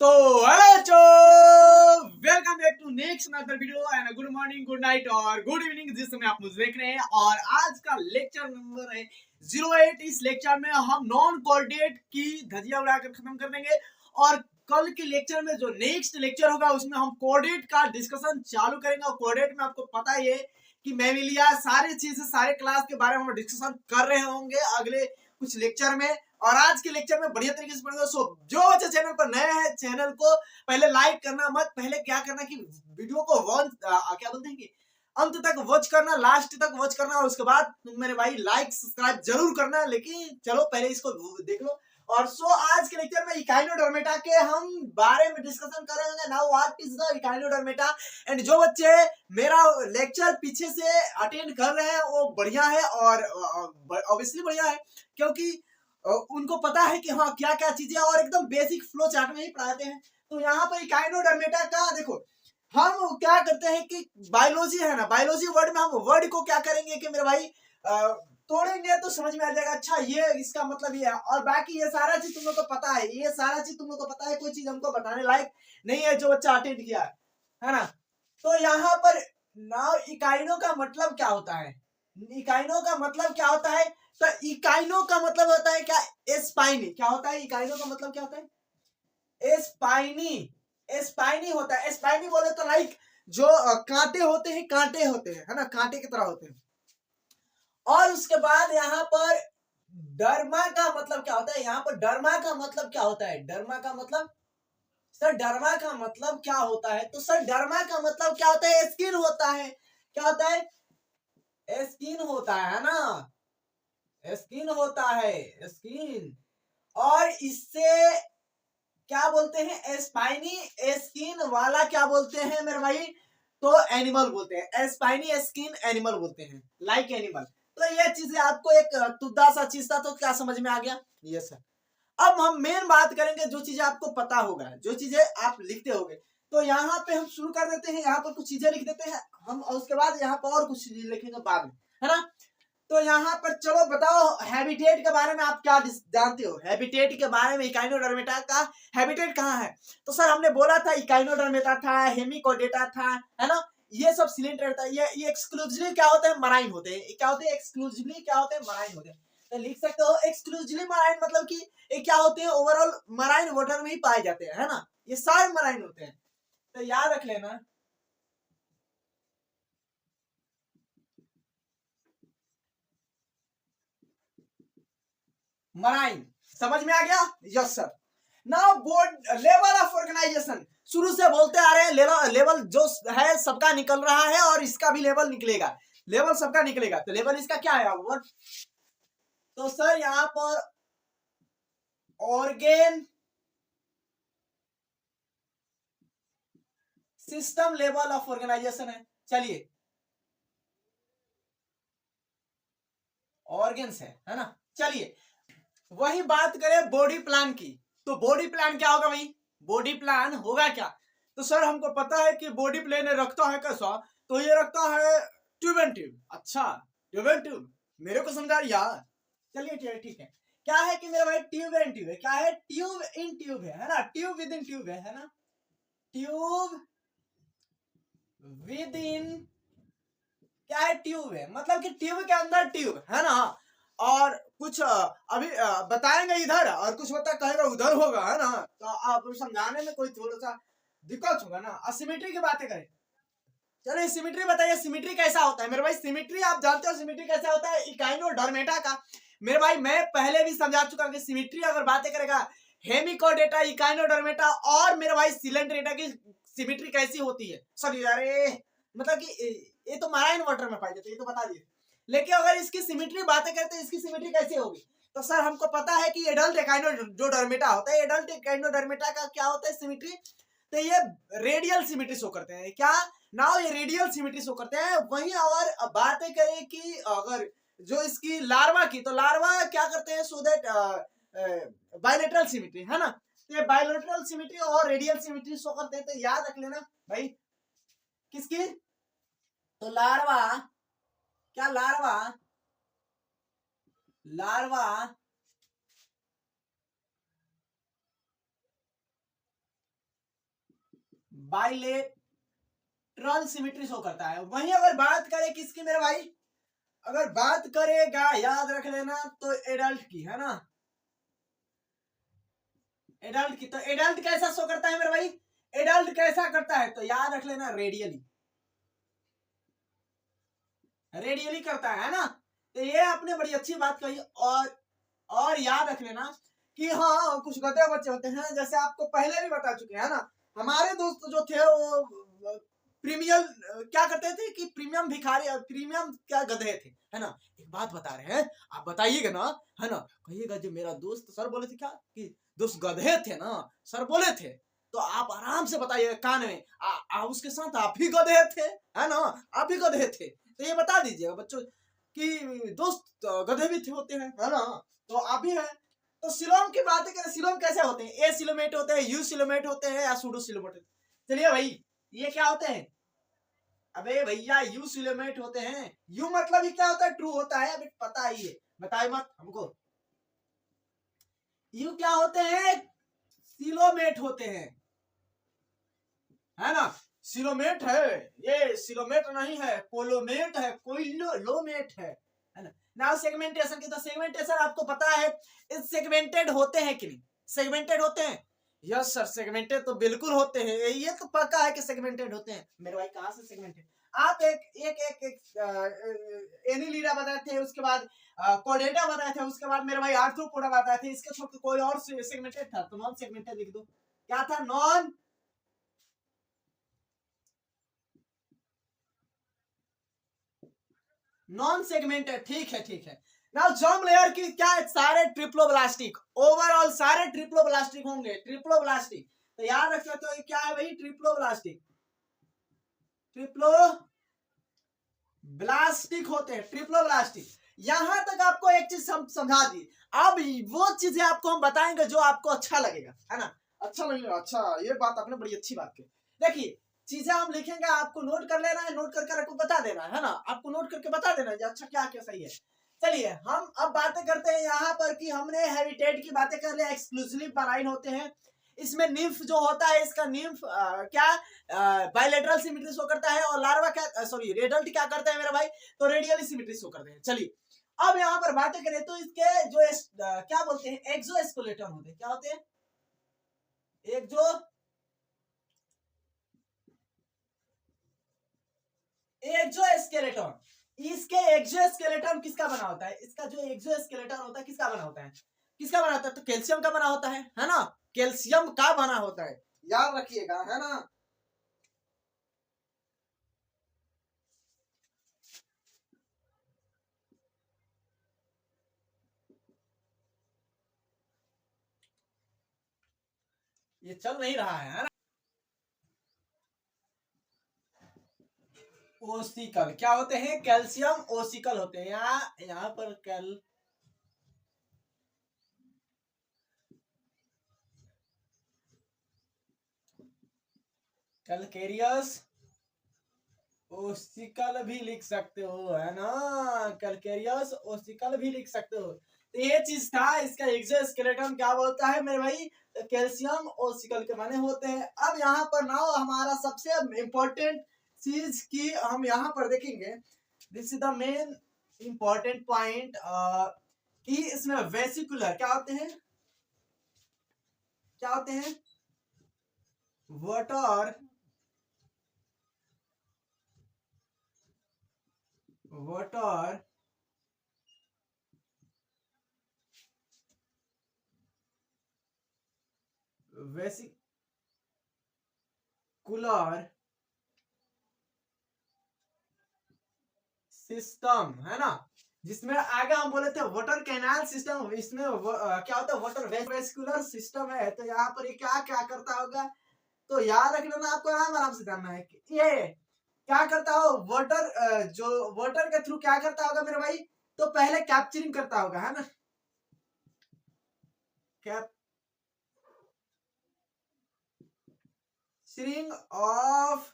तो हेलो बच्चों, welcome back to next another video and good morning, good night और good evening जिस समय आप मुझे देख रहे हैं। और आज का लेक्चर नंबर है 08। इस लेक्चर में हम नॉन कोऑर्डिनेट की धजिया उड़ाकर खत्म कर देंगे और कल के लेक्चर में जो नेक्स्ट लेक्चर होगा उसमें हम कोऑर्डिनेट का डिस्कशन चालू करेंगे। और कोऑर्डिनेट में आपको पता ही है कि मैं भी लिया सारी चीजें सारे क्लास के बारे में हम डिस्कशन कर रहे होंगे अगले कुछ लेक्चर में। और आज के लेक्चर में बढ़िया तरीके से पढ़ेंगे। सो जो बच्चे चैनल पर नए हैं चैनल को पहले लाइक करना मत, पहले क्या करना कि वीडियो को क्या बोलते हैं कि अंत तक वॉच करना, लास्ट तक वॉच करना और उसके बाद मेरे भाई लाइक सब्सक्राइब जरूर करना। लेकिन चलो पहले इसको देख लो। और सो आज के लेक्चर में इकाइनोडर्मेटा के हम बारे में डिस्कशन करेंगे। Now what is the Echinodermata. And जो बच्चे मेरा लेक्चर पीछे से अटेंड कर रहे हैं वो बढ़िया है और ऑब्वियसली बढ़िया है क्योंकि उनको पता है कि हाँ क्या क्या चीजें और एकदम बेसिक फ्लो चार्ट में ही पढ़ाते हैं। तो यहाँ पर इकाइनोडर्मेटा का देखो, हम क्या करते हैं कि बायोलॉजी है ना, बायोलॉजी वर्ड में हम वर्ड को क्या करेंगे कि मेरे भाई तोड़ेंगे तो समझ में आ जाएगा, अच्छा ये इसका मतलब ये है। और बाकी ये सारा चीज तुम लोग को पता है, ये सारा चीज तुम लोग को पता है, कोई चीज हमको बताने लायक नहीं है जो बच्चा अटेंड किया है ना। तो यहाँ पर नाउ इकाइनो का मतलब क्या होता है, इकाइनो का मतलब क्या होता है। तो इकाइनो का मतलब होता है क्या, एस्पाइनी। क्या होता है इकाइनो का मतलब, क्या होता है, एस्पाइनी। एस्पाइनी होता है। एस्पाइनी बोले तो लाइक जो कांटे होते हैं, कांटे होते हैं है ना, कांटे की तरह होते हैं। और उसके बाद यहाँ पर डर्मा का मतलब क्या होता है, यहाँ पर डर्मा का मतलब क्या होता है, डर्मा का मतलब सर डर्मा का मतलब क्या होता है। तो सर डर्मा का मतलब क्या होता है, स्किन होता है। क्या होता है, स्किन होता है ना, स्किन होता है, स्किन। और इससे क्या बोलते हैं, स्पाइनी स्किन वाला क्या बोलते हैं मेरे भाई, तो एनिमल बोलते हैं, स्पाइनी स्किन एनिमल बोलते हैं, लाइक एनिमल। तो ये चीजें आपको एक तुद्दा सा चीज था तो क्या समझ में आ गया, ये सर। अब हम मेन बात करेंगे जो चीजें आपको पता होगा, जो चीजें आप लिखते होगे। तो यहाँ पे हम शुरू कर देते हैं, यहाँ पर कुछ चीजें लिख देते हैं हम और उसके बाद यहाँ पर और कुछ चीजें लिखेंगे बाद में, है ना। तो यहाँ पर चलो बताओ हैबिटेट के बारे में आप क्या जानते हो, हैबिटेट के बारे में, इकाइनोडर्मेटा का हैबिटेट कहाँ है। तो सर हमने बोला था इकाइनोडर्मेटा था, हेमिकोडेटा था, है ना। ये सब सिलेंडर था, ये एक्सक्लूसिवली क्या होते हैं, मराइन होते हैं। क्या होते हैं एक्सक्लूसिवली, क्या होते हैं, मराइन होते हैं। तो लिख सकते हो एक्सक्लूसिवली मराइन मतलब कि ये क्या होते हैं, ओवरऑल मराइन वाटर में ही पाए जाते हैं, है ना। ये सारे मराइन होते हैं, तो याद रख लेना। मराइन समझ में आ गया, yes sir. Now board level of organisation, शुरू से बोलते आ रहे हैं लेवल जो है सबका निकल रहा है और इसका भी लेवल निकलेगा, लेवल सबका निकलेगा। तो लेवल इसका क्या है अब, तो सर यहाँ पर organ system level of organisation है। चलिए ऑर्गेन्स है ना। चलिए वही बात करें बॉडी प्लान की। तो बॉडी प्लान क्या होगा भाई, बॉडी प्लान होगा क्या। तो सर हमको पता है कि बॉडी प्लान रखता है कैसा, तो ये रखता है ट्यूब एंड ट्यूब। अच्छा ट्यूब एंड ट्यूब मेरे को समझा यार। चलिए ठीक है, क्या है कि मेरा भाई ट्यूब एंड ट्यूब है, क्या है, ट्यूब इन ट्यूब है ना, ट्यूब विद इन ट्यूब है ना, ट्यूब विद इन क्या है, ट्यूब है, मतलब कि ट्यूब के अंदर ट्यूब है ना। और कुछ अभी बताएंगे इधर और कुछ बता कहेगा उधर होगा, है ना। तो आप समझाने में कोई थोड़ा सा दिक्कत होगा ना। असिमेट्री की बातें करें, चलो सिमेट्री बताइए, सिमेट्री कैसा होता है मेरे भाई। सिमेट्री आप जानते हो सिमेट्री कैसा होता है, इकाइनोडर्मेटा का मेरे भाई मैं पहले भी समझा चुका हूं कि सिमेट्री अगर बातें करेगा हेमिकोडेटा, इकाइनोडर्मेटा और मेरे भाई सिलेंड्रेटा की सिमेट्री कैसी होती है। सॉरी अरे मतलब कि ये तो मराइन वाटर में पाई जाती है, ये तो बता दिए। लेकिन अगर इसकी सिमेट्री बातें करते हैं, इसकी सिमेट्री कैसी होगी। तो सर हमको पता है कि एडल्ट इकाइनोडर्मेटा होता है, एडल्ट इकाइनोडर्मेटा का क्या होता है सिमेट्री, तो ये रेडियल सिमेट्री शो करते हैं। क्या नाउ ये रेडियल सिमेट्री शो करते हैं। वहीं और बातें करें कि अगर जो इसकी लार्वा की, तो लार्वा क्या करते हैं, सो दैट बायलेटरल सिमेट्री है ना। तो ये बायलेटरल सिमेट्री और रेडियल सिमेट्री शो करते हैं, तो याद रख लेना भाई किसकी। तो लार्वा क्या, larva larva bilateral symmetry show करता है। वहीं अगर बात करें किसकी मेरे भाई, अगर बात करेगा याद रख लेना तो एडल्ट की, है ना, एडल्ट की। तो एडल्ट कैसा शो करता है मेरे भाई, एडल्ट कैसा करता है, तो याद रख लेना रेडियली, रेडियली करता है ना। तो ये आपने बड़ी अच्छी बात कही। और याद रख लेना कि हाँ कुछ गधे बच्चे होते हैं, जैसे आपको पहले भी बता चुके हैं ना, हमारे दोस्त जो थे वो प्रीमियम क्या करते थे कि प्रीमियम भिखारी, प्रीमियम क्या गधे थे, है ना। एक बात बता रहे हैं, आप बताइएगा ना, है ना, कहिएगा जो मेरा दोस्त सर बोले थे क्या कि दोस्त गधे थे ना, सर बोले थे, तो आप आराम से बताइएगा कान में, उसके साथ आप ही गधे थे, है ना, आप ही गधे थे। तो ये बता दीजिएगा बच्चों कि दोस्त गधे भी थे होते हैं, है ना, तो आप भी है। तो सिलोम की बात करें, सिलोम कैसे होते हैं, ए सिलोमेट होते हैं, यू सिलोमेट होते हैं या सूडो सिलोमेट। चलिए भाई ये क्या होते हैं, अबे भैया यू सिलोमेट होते हैं। यू मतलब ही क्या होता है, ट्रू होता है, अभी पता ही है, बताए मत हमको। यू क्या होते हैं, सिलोमेट होते हैं, है ना। सिलोमेट है, ये सिलोमेट नहीं है, कोलोमेट है, कोइलोमेट है ना। नाउ सेगमेंटेशन की, तो सेगमेंटेशन आपको पता है इस सेगमेंटेड होते हैं कि नहीं, सेगमेंटेड होते हैं। यस सर सेगमेंटेड तो बिल्कुल होते हैं, ये तो पक्का है कि सेगमेंटेड होते हैं मेरे भाई। कहां से सेगमेंटेड, आप एक एनी लीडा बताए थे, उसके बाद कोडेटा बताए थे, उसके बाद मेरे भाई आर्थ्रोपोडा बताए थे, इसके छोड़ कोई और सेगमेंटेड था, तो नॉन सेगमेंटेड लिख दो। क्या था, नॉन सेगमेंटेड, ठीक है ठीक है। नाउ जर्म लेयर की क्या है, सारे ट्रिप्लोब्लास्टिक, ओवरऑल सारे ट्रिप्लोब्लास्टिक होंगे, ट्रिप्लोब्लास्टिक। तो याद रखिए, तो क्या है भाई, ट्रिप्लोब्लास्टिक, ट्रिप्लोब्लास्टिक होते हैं, ट्रिप्लोब्लास्टिक। यहां तक आपको एक चीज समझा दी। अब वो चीजें आपको हम बताएंगे जो आपको अच्छा लगेगा, है ना, अच्छा लगेगा। अच्छा ये बात आपने बड़ी अच्छी बात की। देखिए चीजें हम लिखेंगे, आपको नोट कर लेना है, नोट करके आपको बता देना है ना, आपको नोट करके बता देना है अच्छा क्या क्या सही है। चलिए हम अब बातें करते हैं यहाँ पर कि हमने हैबिटेट की बातें कर लिया, एक्सक्लूसिव मराइन होते हैं। इसमें निम्फ जो होता है, इसका निम्फ क्या बायलेटरल सिमेट्री शो करता है, और लार्वा क्या सॉरी रेडल्ट क्या करता है मेरा भाई, तो रेडियली सिमेट्री शो करते हैं। चलिए अब यहाँ पर बातें करें तो इसके जो क्या बोलते हैं, एक्सोस्केलेटन होते हैं, क्या होते हैं, एक्सो एक्सोस्केलेटन। इसके एक्सोस्केलेटन किसका बना होता है, इसका जो एक्सोस्केलेटन होता है किसका बना होता है, किसका बना होता है, तो कैल्शियम का बना होता है ना, कैल्शियम का बना होता है, याद रखिएगा, है ना। ये चल नहीं रहा है ना। ओसिकल क्या होते हैं, कैल्शियम ओसिकल होते हैं, यहाँ पर कैलकेरियस ओसिकल भी लिख सकते हो, है ना, कैलकेरियस ओसिकल भी लिख सकते हो। तो ये चीज था, इसका एक्सोस्केलेटन क्या बोलता है मेरे भाई, कैल्शियम ओसिकल के बने होते हैं। अब यहाँ पर ना हमारा सबसे इंपॉर्टेंट चीज की हम यहाँ पर देखेंगे, this is the main important point, कि इसमें वेसिकुलर क्या होते हैं, क्या होते हैं, वाटर वाटर वेसिकुलर सिस्टम, है ना, जिसमें आगे हम बोले थे वाटर कैनाल सिस्टम, इसमें क्या होता है, वाटर वेस्कुलर सिस्टम है। तो यहाँ पर ये क्या क्या करता होगा, तो याद रख लेना, आपको आराम आराम से जानना है कि ये क्या करता हो, वाटर जो वाटर के थ्रू क्या करता होगा मेरे भाई, तो पहले कैप्चरिंग करता होगा, है ना, कैप्चरिंग ऑफ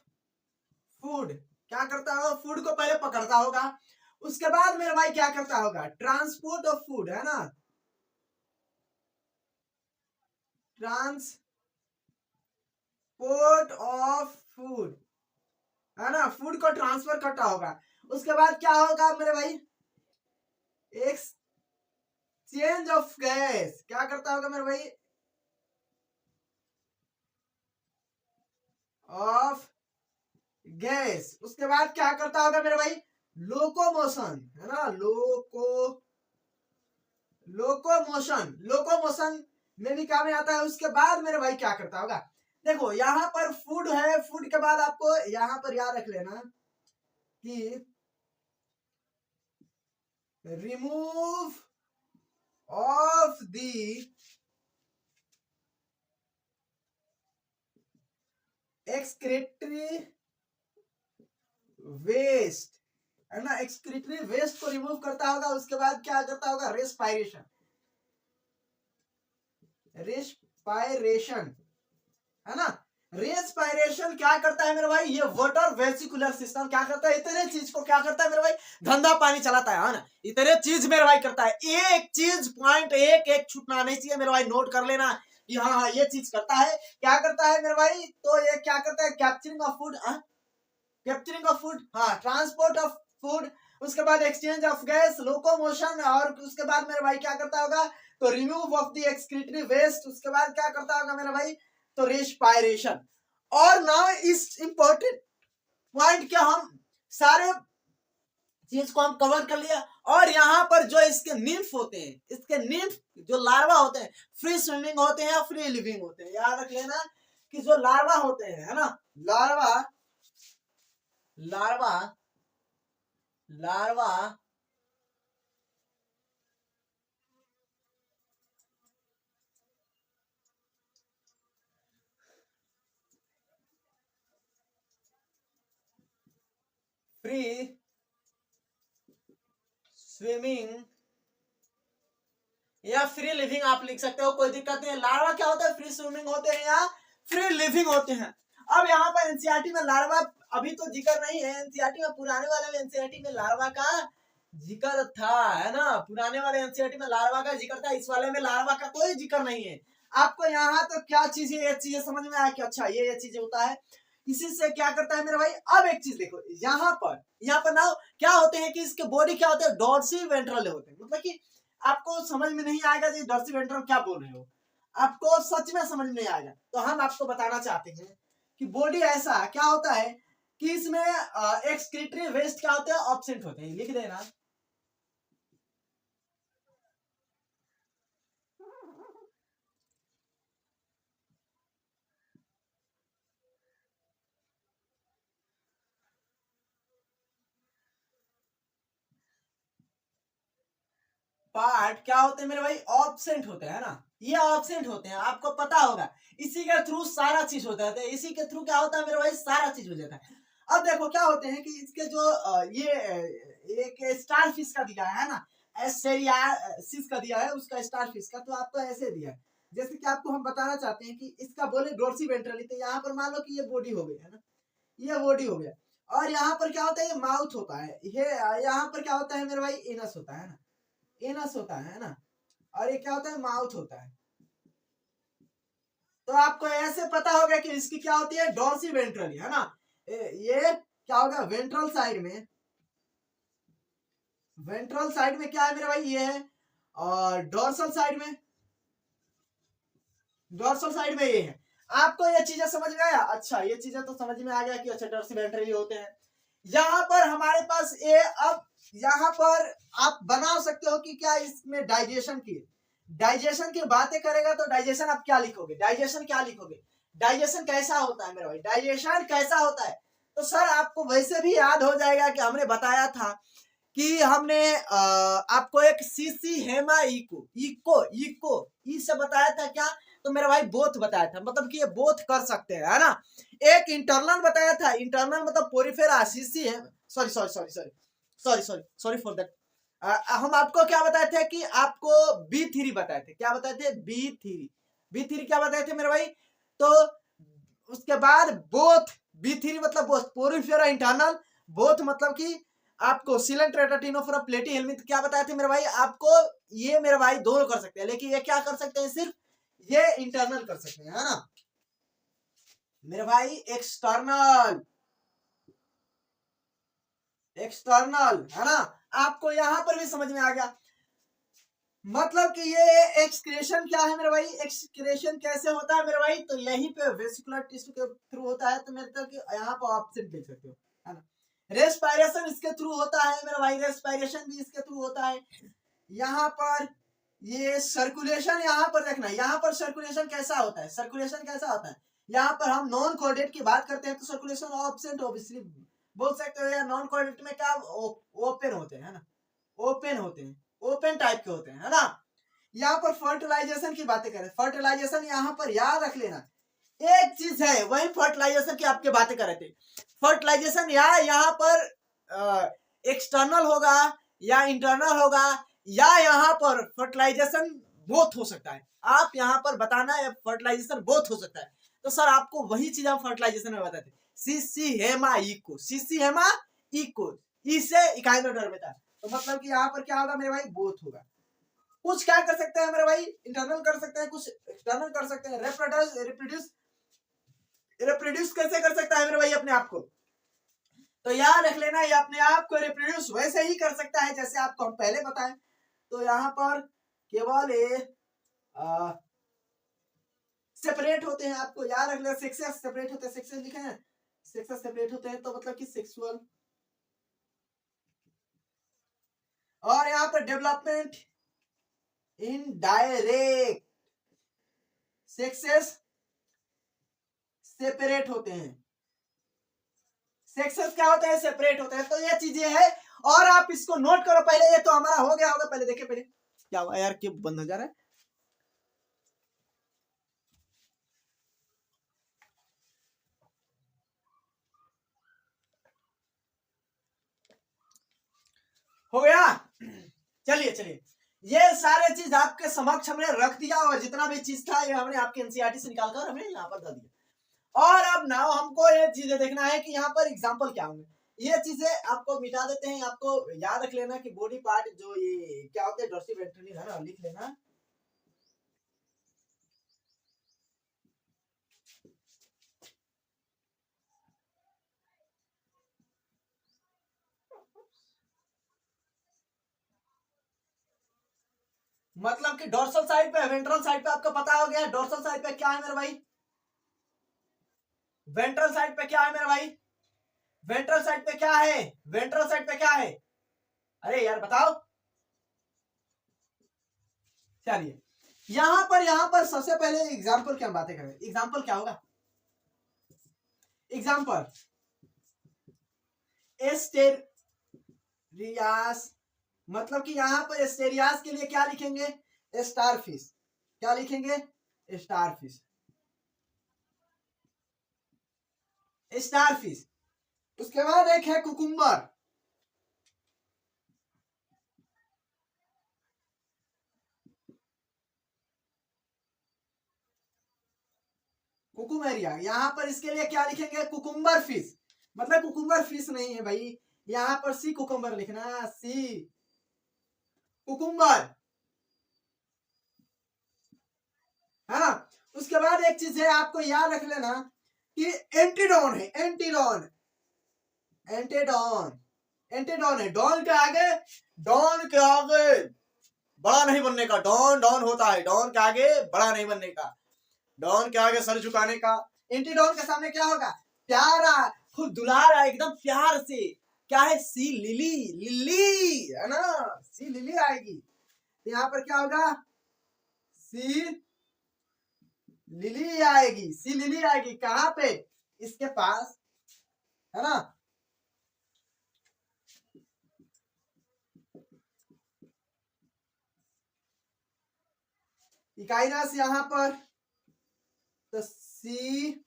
फूड, क्या करता होगा, फूड को पहले पकड़ता होगा, उसके बाद मेरे भाई क्या करता होगा, ट्रांसपोर्ट ऑफ फूड, है ना, ट्रांसपोर्ट ट्रांसपोर्ट ऑफ फूड, है ना, फूड को ट्रांसफर करता होगा। उसके बाद क्या होगा मेरे भाई, एक्सचेंज ऑफ गैस, क्या करता होगा मेरे भाई, ऑफ गैस। उसके बाद क्या करता होगा मेरे भाई, लोकोमोशन, है ना, लोकोमोशन में भी काम में आता है। उसके बाद मेरे भाई क्या करता होगा, देखो यहाँ पर फूड है, फूड के बाद आपको यहाँ पर याद रख लेना कि remove of the excretory waste, है ना, एक्सक्रीटरी वेस्ट को रिमूव करता होगा। उसके बाद क्या करता होगा, रेस्पायरेशन, है ना। रेस्पायरेशन क्या करता है मेरे भाई, ये वाटर वेसिकुलर सिस्टम क्या करता है, इतने चीज को क्या करता है मेरे भाई, धंधा पानी चलाता है ना, इतने चीज मेरे भाई करता है। एक चीज पॉइंट एक एक छूटना नहीं चाहिए मेरे भाई, नोट कर लेना कि हाँ हाँ ये चीज करता है। क्या करता है मेरे भाई, तो ये क्या करता है, कैप्चरिंग ऑफ फूड, हाँ, ट्रांसपोर्ट ऑफ फूड। उसके बाद एक्सचेंज ऑफ गैस, लोकोमोशन, और उसके बाद मेरे भाई क्या करता होगा, तो remove of the excretory waste. उसके बाद क्या करता होगा मेरे भाई, तो रेस्पायरेशन। और नाउ इस इंपॉर्टेंट पॉइंट के हम सारे चीज को हम कवर कर लिया। और यहाँ पर जो इसके निम्फ होते हैं, इसके निम्फ जो लार्वा होते हैं, फ्री स्विमिंग होते हैं या फ्री लिविंग होते हैं, याद रख लेना कि जो लार्वा होते हैं, है ना, लार्वा फ्री स्विमिंग या फ्री लिविंग आप लिख सकते हो, कोई दिक्कत नहीं है। लार्वा क्या होता है, फ्री स्विमिंग होते हैं या फ्री लिविंग होते हैं। अब यहाँ पर एनसीईआरटी में लार्वा अभी तो जिक्र नहीं है, एनसीईआरटी में पुराने वाले एनसीईआरटी में लार्वा का जिक्र था, है ना, पुराने वाले एनसीईआरटी में लार्वा का जिक्र था, इस वाले में लार्वा का कोई जिक्र नहीं है। आपको यहाँ तो क्या चीज है, ये चीजें समझ में आया कि अच्छा ये चीजें होता है, इसी से क्या करता है मेरे भाई। अब एक चीज देखो, यहाँ पर ना क्या होते हैं कि इसके बॉडी क्या होते हैं, डॉर्सी वेंट्रल होते हैं, मतलब कि आपको समझ में नहीं आएगा जी डॉर्सी वेंट्रल क्या बोल रहे हो, आपको सच में समझ में आएगा। तो हम आपको बताना चाहते हैं कि बॉडी ऐसा क्या होता है कि इसमें एक्सक्रीटरी वेस्ट क्या होते हैं, ऑब्सेंट होते हैं, लिख देना। पार्ट क्या होते हैं मेरे भाई, ऑब्सेंट होते हैं ना, ये ऑब्सेंट होते हैं, आपको पता होगा। इसी के थ्रू सारा चीज होता है, इसी के थ्रू क्या होता है मेरे भाई, सारा चीज हो जाता है। अब देखो क्या होते हैं कि इसके जो ये एक स्टार फिश का दिया है ना, एस्टेरियासिस का दिया है, उसका स्टार फिश का, तो आपको ऐसे दिया है। जैसे कि आपको हम बताना चाहते हैं कि इसका बोले डोर्सी वेंट्रली, तो यहाँ पर मान लो कि ये बॉडी हो गई, है ना, ये बॉडी हो गया। और यहाँ पर क्या होता है, ये माउथ होता है, ये यहाँ पर क्या होता है मेरे भाई, एनस होता है ना, एनस होता है ना, और ये क्या होता है, माउथ होता है। तो आपको ऐसे पता होगा कि इसकी क्या होती है, डॉर्सी वेंट्रली, है ना, ये क्या होगा, वेंट्रल साइड में, वेंट्रल साइड में क्या है मेरे भाई, ये है, और डॉर्सल साइड में, डॉर्सल साइड में ये है। आपको ये चीजें समझ में आया, अच्छा ये चीजें तो समझ में आ गया कि अच्छा डॉर्सी वेंट्रली होते हैं। यहाँ पर हमारे पास ये, अब यहाँ पर आप बना सकते हो कि क्या इसमें डाइजेशन की बातें करेगा, तो डाइजेशन आप क्या लिखोगे, डाइजेशन क्या लिखोगे, डाइजेशन कैसा होता है मेरे भाई, डाइजेशन कैसा होता है। तो सर आपको वैसे भी याद हो जाएगा कि हमने बताया था कि हमने आपको एक CC Hema echo echo echo ई से बताया था क्या, तो मेरा भाई बोथ बताया था, मतलब कि ये बोथ कर सकते हैं, है ना। एक इंटरनल बताया था, इंटरनल मतलब पोरिफेरा सीसी है, sorry sorry sorry sorry sorry sorry sorry for that. हम आपको क्या बताए थे कि आपको B3 बताए थे, क्या बताए थे, B3 क्या बताए थे मेरे भाई। तो उसके बाद बोथ, B3 मतलब बोथ, पोरिफेरा इंटरनल, बोथ मतलब कि आपको सिलेंट रेटाटिनोफोरा प्लेटी हेलमिंथ क्या बताए थे मेरे भाई, आपको ये मेरे भाई दोनों कर सकते हैं, लेकिन ये क्या कर सकते हैं, सिर्फ ये इंटरनल कर सकते हैं, है ना। मेरे भाई एक्सटर्नल, एक्सटर्नल है ना। आपको यहां पर भी समझ में आ गया, मतलब कि ये एक्सक्रेशन क्या है मेरे भाई, एक्सक्रेशन कैसे होता है मेरे भाई, तो यहीं पे वेसिकुलर टिश्यू के थ्रू होता है। तो मेरे तक यहाँ पर ऑप्शन देख सकते हो, है ना। रेस्पिरेशन इसके थ्रू होता है मेरे भाई, रेस्पिरेशन भी इसके थ्रू होता है। यहाँ पर ये सर्कुलेशन, यहाँ पर देखना, यहाँ पर सर्कुलेशन कैसा होता है, सर्कुलेशन कैसा होता है। यहाँ पर हम नॉन कोऑर्डिनेट की बात करते हैं तो सर्कुलेशन ऑब्सेंट ऑब्वियसली बोल सकते हो, या नॉन कोऑर्डिनेट में क्या ओपन होते हैं, है ना, ओपन होते हैं, ओपन टाइप के होते हैं, है ना। यहाँ पर फर्टिलाइजेशन की बातें करें, फर्टिलाइजेशन यहाँ पर याद रख लेना, एक चीज है वही फर्टिलाइजेशन की आपके बातें कर रहे थे। फर्टिलाइजेशन या यहाँ पर एक्सटर्नल होगा या इंटरनल होगा, या यहाँ पर फर्टिलाइजेशन बोथ हो सकता है। आप यहाँ पर बताना है फर्टिलाइजेशन बोथ हो सकता है, तो सर आपको वही चीज हम फर्टिलाइजेशन में बताते, CC Hema echo, CC Hema echo, ई से इकाइनोडर्म था। तो मतलब कि यहाँ पर क्या होगा मेरे भाई, बोथ होगा। कुछ क्या कर सकते हैं मेरे भाई, इंटरनल कर सकते हैं, कुछ एक्सटर्नल कर सकते हैं। रिप्रोड्यूस रिप्रोड्यूस कैसे कर सकता है मेरे भाई अपने आप को, तो याद रख लेना, ये अपने आप को रिप्रोड्यूस वैसे ही कर सकता है जैसे आपको हम पहले बताएं। तो यहाँ पर केवल ये सेपरेट होते हैं, आपको याद रख लेना, सेक्सेस सेपरेट होते हैं, सेक्सेस लिखे हैं, सेक्सेस सेपरेट होते हैं, तो मतलब कि सेक्सुअल। और यहाँ पर डेवलपमेंट इनडायरेक्ट, सेक्सेस सेपरेट होते हैं, सेक्सेस क्या होते हैं, सेपरेट होते हैं। तो ये चीजें है, और आप इसको नोट करो पहले। ये तो हमारा हो गया होगा, पहले देखे, पहले क्या हुआ यार, क्यों बंद हो जा रहा है। हो गया, चलिए चलिए, ये सारे चीज आपके समक्ष हमने रख दिया, और जितना भी चीज था ये हमने आपके एनसीईआरटी से निकालकर हमने यहाँ पर दे दिया। और अब ना हमको ये चीजें देखना है कि यहाँ पर एग्जाम्पल क्या होंगे। ये चीजें आपको मिटा देते हैं, आपको याद रख लेना कि बॉडी पार्ट जो ये क्या होते हैं, डॉर्सी वेंट्रली, है ना, लिख लेना। मतलब कि डोर्सल साइड पे, वेंट्रल साइड पे आपको पता हो गया, डोर्सल साइड पे क्या है मेरे भाई, वेंट्रल साइड पे क्या है मेरे भाई, वेंट्रल साइड पे क्या है, वेंट्रल साइड पे क्या है, अरे यार बताओ। चलिए यहां पर सबसे पहले एग्जाम्पल की हम बातें करें। एग्जाम्पल क्या होगा, एग्जाम्पल एस्टेरियास, मतलब कि यहां पर एस्टेरियास के लिए क्या लिखेंगे, स्टारफिश, क्या लिखेंगे, स्टारफिश, स्टारफिश। उसके बाद एक है कुकुम्बर, कुकुमेरिया। यहाँ पर इसके लिए क्या लिखेंगे, कुकुम्बर फिश, मतलब कुकुम्बर फिश नहीं है भाई, यहाँ पर सी कुकुम्बर लिखना, सी कुकुम्बर, है ना। उसके बाद एक चीज है आपको याद रख लेना कि एंटीडोन है, एंटीडोन, एंटीडोन, एंटीडोन है, डॉन के आगे, डॉन के आगे बड़ा नहीं बनने का, डॉन डॉन होता है, डॉन के आगे बड़ा नहीं बनने का, डॉन के आगे सर झुकाने का। एंटीडोन के सामने क्या होगा, प्यारा, खूब दुलारा, एकदम प्यार से, क्या है, सी लिली, लिली है ना, सी लिली आएगी। तो यहाँ पर क्या होगा, सी लिली आएगी, सी लिली आएगी कहाँ पे, इसके पास, है ना। इकाइनस यहाँ पर, तो सी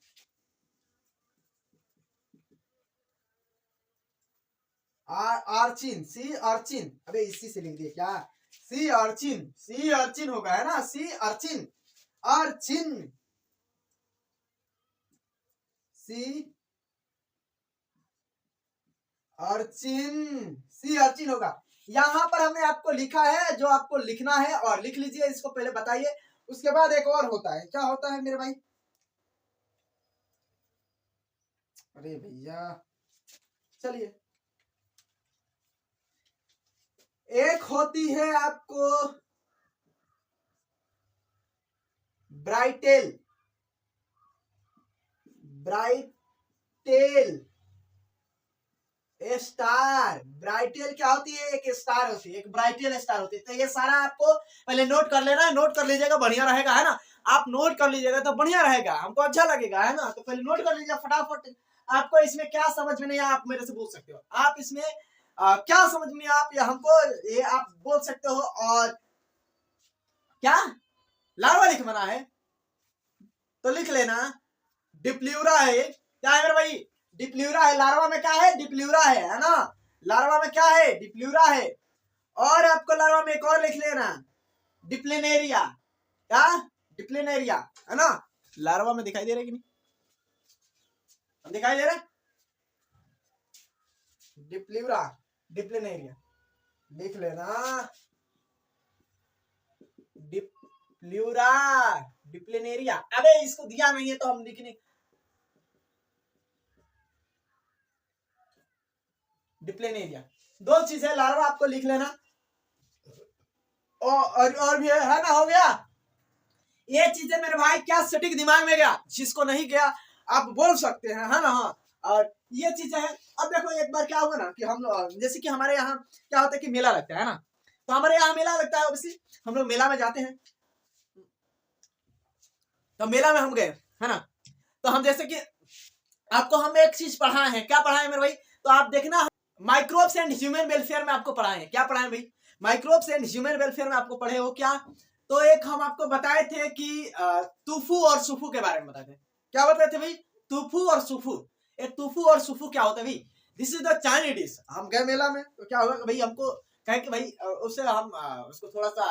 आर्चिन, सी अर्चिन, अबे इसी से लिख दिए क्या, सी अर्चिन, सी अर्चिन होगा, है ना, sea urchin, urchin, sea urchin, sea urchin होगा। यहाँ पर हमने आपको लिखा है जो आपको लिखना है, और लिख लीजिए, इसको पहले बताइए। उसके बाद एक और होता है, क्या होता है मेरे भाई, अरे भैया चलिए, एक होती है आपको ब्राइटेल, ब्राइटेल स्टार। ब्राइटेल क्या होती है? एक स्टार होती है, एक ब्राइटेल स्टार होती है। तो ये सारा आपको पहले नोट कर लेना है, नोट कर लीजिएगा, बढ़िया रहेगा, है ना। आप नोट कर लीजिएगा तो बढ़िया रहेगा, हमको अच्छा लगेगा, है ना। तो पहले नोट कर लीजिए फटाफट। आपको इसमें क्या समझ में नहीं आया, आप मेरे से पूछ सकते हो। आप इसमें क्या समझ में आप या हमको ये आप बोल सकते हो। और क्या लार्वा लिख मना है तो लिख लेना डिप्ल्यूरा है। क्या है मेरे भाई? डिप्ल्यूरा है। लार्वा में क्या है? डिप्ल्यूरा है ना। लार्वा में क्या है? डिप्ल्यूरा है। और आपको लार्वा में एक और लिख लेना, डिप्लिनेरिया। क्या? डिप्लिनेरिया, है ना। लार्वा में दिखाई दे रहा है कि नहीं? दिखाई दे रहा है? डिप्ल्यूरा, डिप्लिनेरिया लिख लेना, डिप्ल्यूरा, डिप्लिनेरिया। अबे इसको दिया नहीं है तो हम लिखने, डिप्लिनेरिया। दो चीज है, लार्वा आपको लिख लेना। और भी है ना। हो गया ये चीजें मेरे भाई, क्या सटीक दिमाग में गया? जिसको नहीं गया आप बोल सकते हैं, है ना। हाँ, और ये चीजें हैं। अब देखो एक बार क्या हुआ ना कि हम लोग, जैसे कि हमारे यहाँ क्या होता है कि मेला लगता है ना। तो हमारे यहाँ मेला लगता है, ऑब्वियसली हम लोग मेला में जाते हैं। तो मेला में हम गए, है ना। तो हम जैसे कि आपको हम एक चीज पढ़ाए हैं। क्या पढ़ाए मेरे भाई? तो आप देखना, माइक्रोब्स एंड ह्यूमन वेलफेयर में आपको पढ़ाए हैं। क्या पढ़ाए भाई? माइक्रोब्स एंड ह्यूमन वेलफेयर में आपको पढ़े हो क्या? तो एक हम आपको बताए थे कि तूफू और सुफू के बारे में बताए थे। क्या बताए थे भाई? तूफू और सुफू। ये तूफू और सुफू क्या होता है भाई? This is the Chinese dish. हम गए मेला में तो क्या हुआ भाई, हमको कहे कि भाई उससे हम उसको थोड़ा सा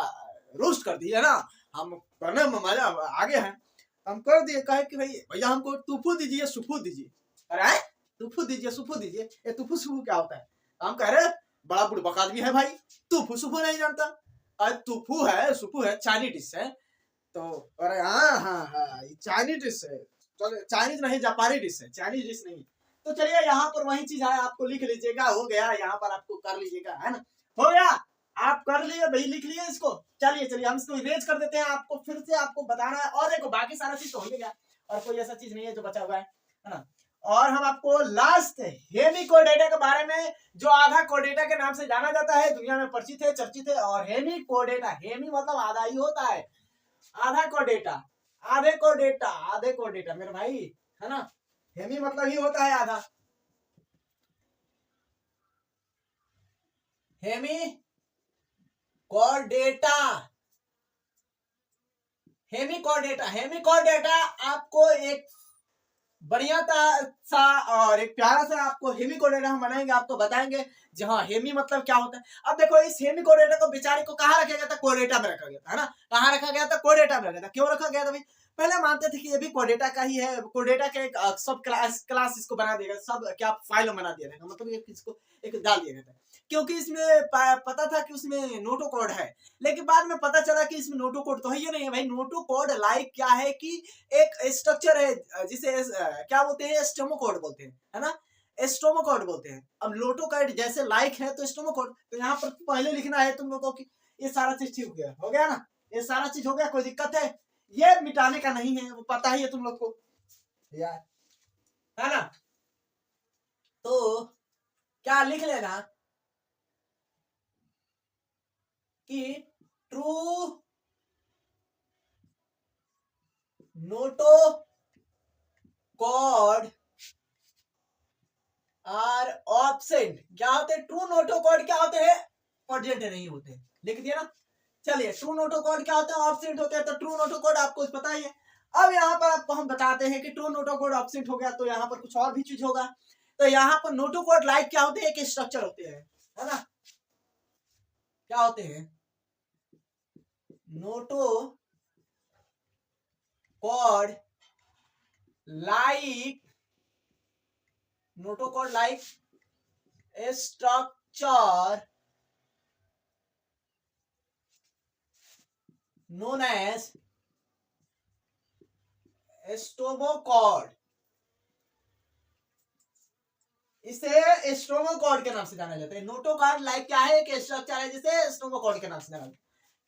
रोस्ट कर दिए ना। हम करने में मजा आगे हैं, हम कर दिए। कहे कि भाई भैया हमको तूफू दीजिए, सुफू दीजिए। अरे तूफू दीजिए, सुफू दीजिए। ये तूफू सुफू क्या होता है? हम कह रहे बड़ा बुड़बक आदमी है भाई, तूफू सुफू नहीं जानता। अरे तूफू है, सुफू है, चाइनीज डिश है। तो अरे हाँ हाँ हाँ, चाइनीज डिश है। चाइनीज नहीं, जापानी डिश है, चाइनीज डिश नहीं। तो चलिए यहाँ पर वही चीज है, आपको लिख लीजिएगा। हो गया यहाँ पर, आपको कर लीजिएगा, है ना। हो गया, आप कर लिए भाई, लिख लिए इसको। चलिए चलिए हम इसको इरेज कर देते हैं। आपको फिर से आपको बताना है। और देखो बाकी सारा चीज तो हो गया, और कोई ऐसा चीज नहीं है जो बचा हुआ है ना। और हम आपको लास्ट हेमिकोडेटा के बारे में, जो आधा कोडेटा के नाम से जाना जाता है, दुनिया में परिचित है, चर्चित है। और हेमिकोडेटा, हेमी मतलब आधा ही होता है, आधा कोडेटा, आधे कोडेटा, आधे कोडेटा मेरे भाई, है ना। हेमी मतलब ही होता है आधा। हेमी कोडेटा, हेमिकोडेटा, हेमिकोडेटा आपको एक बढ़िया सा और एक प्यारा सा आपको हेमिकोडेटा हम बनाएंगे, आपको बताएंगे जी। हाँ, हेमी मतलब क्या होता है। अब देखो इस हेमिकोडेटा को बेचारे को कहाँ रखा गया था? कोडेटा में रखा गया था, है ना। कहाँ रखा गया था? कोडेटा में रखा गया था। क्यों रखा गया था भाई? पहले मानते थे कि ये भी कोडेटा का ही है, कोडेटा का एक सब क्लास इसको बना दिया गया, सब क्या फाइल बना दिया गया, मतलब एक इसको एक डाल दिया गया था। क्योंकि इसमें पता था कि उसमें नोटो कोड है। लेकिन बाद में पता चला कि इसमें नोटो कोड तो है ही नहीं है भाई। नोटो कोड लाइक क्या है कि एक स्ट्रक्चर है जिसे क्या बोलते हैं? स्टोमो कोड बोलते हैं, है ना। स्टोमो कोड बोलते हैं। अब लोटो कोड जैसे लाइक है तो स्टोमो कोड, तो यहाँ पर पहले लिखना है तुम लोगों की। ये सारा चीज ठीक हो गया ना। ये सारा चीज हो गया, कोई दिक्कत है? ये मिटाने का नहीं है, वो पता ही है तुम लोग को यार, है ना। तो क्या लिख लेना कि true notochord are absent. क्या होते हैं? ट्रू नोटो कोड क्या होते हैं? प्रेजेंट नहीं होते। लिख दिया ना। चलिए ट्रू नोटो कोड क्या होता है? ऑब्सेंट होते हैं। तो ट्रू नोटो कोड आपको पता ही है। अब यहाँ पर आपको हम बताते हैं कि ट्रू नोटो कोड ऑब्सेंट हो गया तो यहाँ पर कुछ और भी चीज होगा। तो यहाँ पर नोटो कोड लाइक क्या होते हैं? एक स्ट्रक्चर होते हैं, है ना। क्या होते हैं? Notochord like, notochord like structure known as stomochord, इसे स्ट्रोमाकॉर्ड के नाम से जाना जाता है। नोटोकॉर्ड लाइक क्या है, एक स्ट्रक्चर है जिसे स्ट्रोमाकॉर्ड के नाम से जाना जाता है।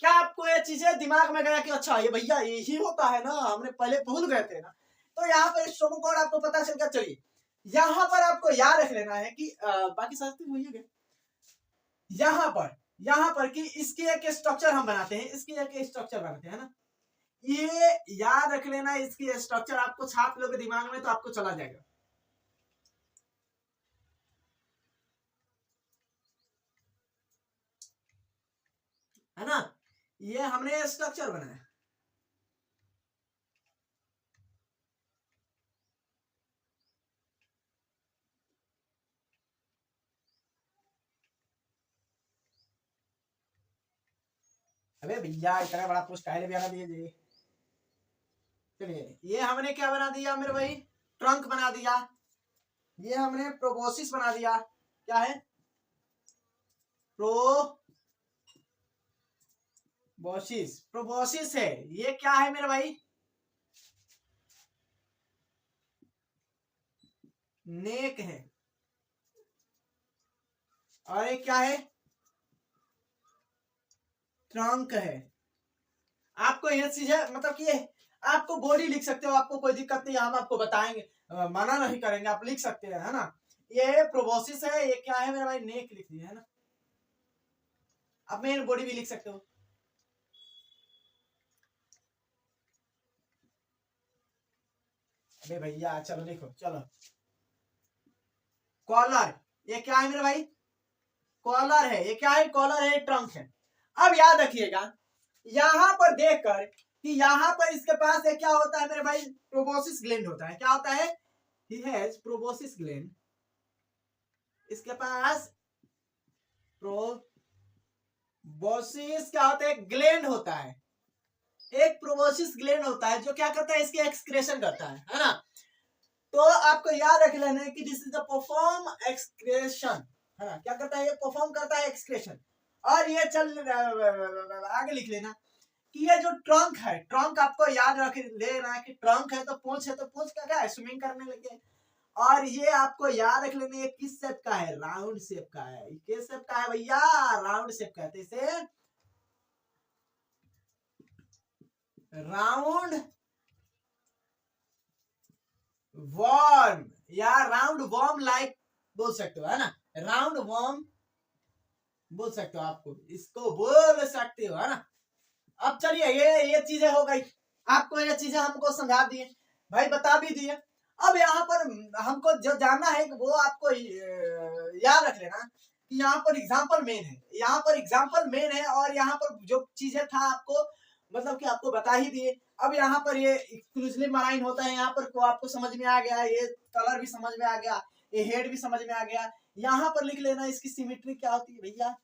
क्या आपको ये चीजें दिमाग में गया कि अच्छा ये भैया यही होता है ना, हमने पहले भूल गए थे ना। तो यहाँ पर स्ट्रोमाकॉर्ड आपको पता चल गया। चलिए यहाँ पर आपको याद रख लेना है कि बाकी सारे वही है। यहाँ पर कि इसकी एक स्ट्रक्चर हम बनाते हैं, इसकी एक स्ट्रक्चर बनाते हैं ना, ये याद रख लेना। इसकी स्ट्रक्चर आपको छाप लोगे दिमाग में तो आपको चला जाएगा, है ना। ये हमने स्ट्रक्चर बनाया। अबे भैया इतना बड़ा पोस्ट काहे बना दिए। चलिए ये हमने क्या बना दिया मेरे भाई, ट्रंक बना दिया। ये हमने प्रोबोसिस बना दिया। क्या है, प्रोबोसिस है। ये क्या है मेरे भाई, नेक है। और ये क्या है, ट्रंक है। आपको ये चीजें मतलब कि आपको बॉडी लिख सकते हो, आपको कोई दिक्कत नहीं, हम आपको बताएंगे, मना नहीं करेंगे, आप लिख सकते हैं, है ना। ये प्रोबोसिस है। ये क्या है मेरे भाई, नेक लिख दिया है ना। अब मेन बॉडी भी लिख सकते हो। अरे भैया चलो देखो, चलो कॉलर, ये क्या है मेरे भाई, कॉलर है। ये क्या है, कॉलर है, ट्रंक है। अब याद रखिएगा यहां पर देखकर कि यहां पर इसके पास क्या होता है मेरे भाई, प्रोबोसिस ग्लैंड होता है। क्या होता है, ही हैज प्रोबोसिस ग्लैंड। इसके पास प्रोबोसिस क्या होता है, ग्लैंड होता है। एक प्रोबोसिस ग्लैंड होता है जो क्या करता है, इसकी एक्सक्रेशन करता है ना। तो आपको याद रख लेना है कि this is the perform excretion, है ना। क्या करता है, ये परफॉर्म करता है एक्सक्रेशन। और ये चल आगे लिख लेना कि ये जो ट्रंक है, ट्रंक आपको याद रख लेना है कि ट्रंक है तो पूंछ है, तो पूंछ का क्या है, स्विमिंग करने लगे। और ये आपको याद रख लेना, ये किस शेप का है, राउंड शेप का है। किस शेप का है भैया, राउंड शेप का है। इसे राउंड वर्म या राउंड वर्म लाइक बोल सकते हो, है ना। राउंड वर्म बोल सकते हो, आपको इसको बोल सकते हो, है ना। अब चलिए ये चीजें हो गई, आपको ये चीजें हमको समझा दिए भाई, बता भी दिए। अब यहाँ पर हमको जो जानना है वो आपको याद रख लेना कि यहाँ पर एग्जाम्पल मेन है, यहाँ पर एग्जाम्पल मेन है। और यहाँ पर जो चीजें था आपको मतलब कि आपको बता ही दिए। अब यहाँ पर ये एक्सक्लूसिव मराइन होता है, यहाँ पर को आपको समझ में आ गया, ये कलर भी समझ में आ गया, ये हेड भी समझ में आ गया। यहाँ पर लिख लेना इसकी सिमेट्री क्या होती है भैया,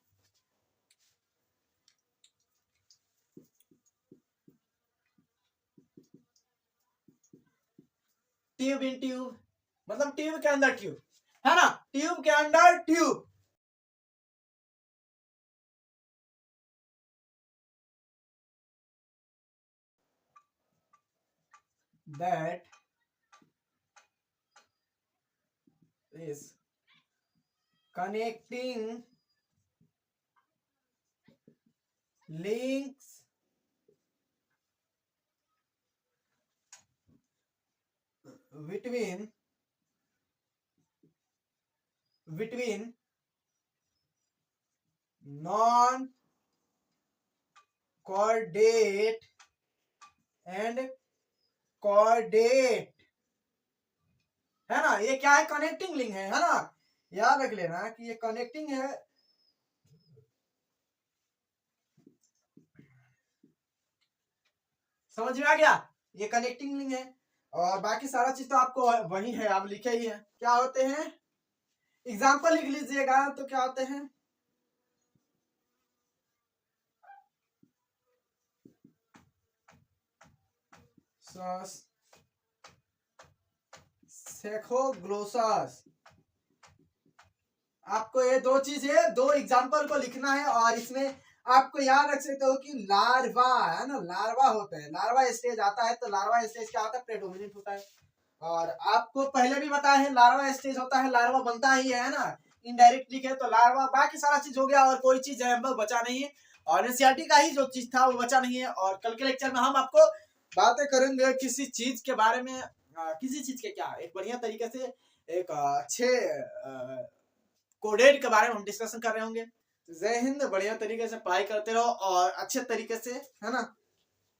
ट्यूब इन ट्यूब, मतलब ट्यूब के अंदर ट्यूब, है ना, ट्यूब के अंदर tube. That is connecting links between non coordinate and coordinate, है ना। ये क्या है, कनेक्टिंग लिंक है ना। याद रख लेना कि ये कनेक्टिंग है, समझ में आ गया, ये कनेक्टिंग लिंक है। और बाकी सारा चीज तो आपको वही है, आप लिखे ही है। क्या होते हैं, एग्जाम्पल लिख लीजिएगा तो क्या होते हैं, सेखोग्लोसस। आपको ये दो चीजें, दो एग्जाम्पल को लिखना है। और इसमें आपको याद रख सकते हो कि लार्वा, है ना, लार्वा होता है, लार्वा स्टेज आता है। तो लार्वा स्टेज क्या होता है, प्रेडोमिनेंट होता है। और आपको पहले भी बताया है लार्वा स्टेज होता है, लार्वा बनता ही है ना इनडायरेक्टली है, तो लार्वा बाकी सारा चीज हो गया और कोई चीज बचा नहीं है। और एनसीईआरटी का ही जो चीज था वो बचा नहीं है। और कल के लेक्चर में हम आपको बातें करेंगे किसी चीज के बारे में, किसी चीज के क्या एक बढ़िया तरीके से एक अच्छे कोडेड के बारे में हम डिस्कशन कर रहे होंगे। जय हिंद, बढ़िया तरीके से पढ़ाई करते रहो और अच्छे तरीके से, है ना।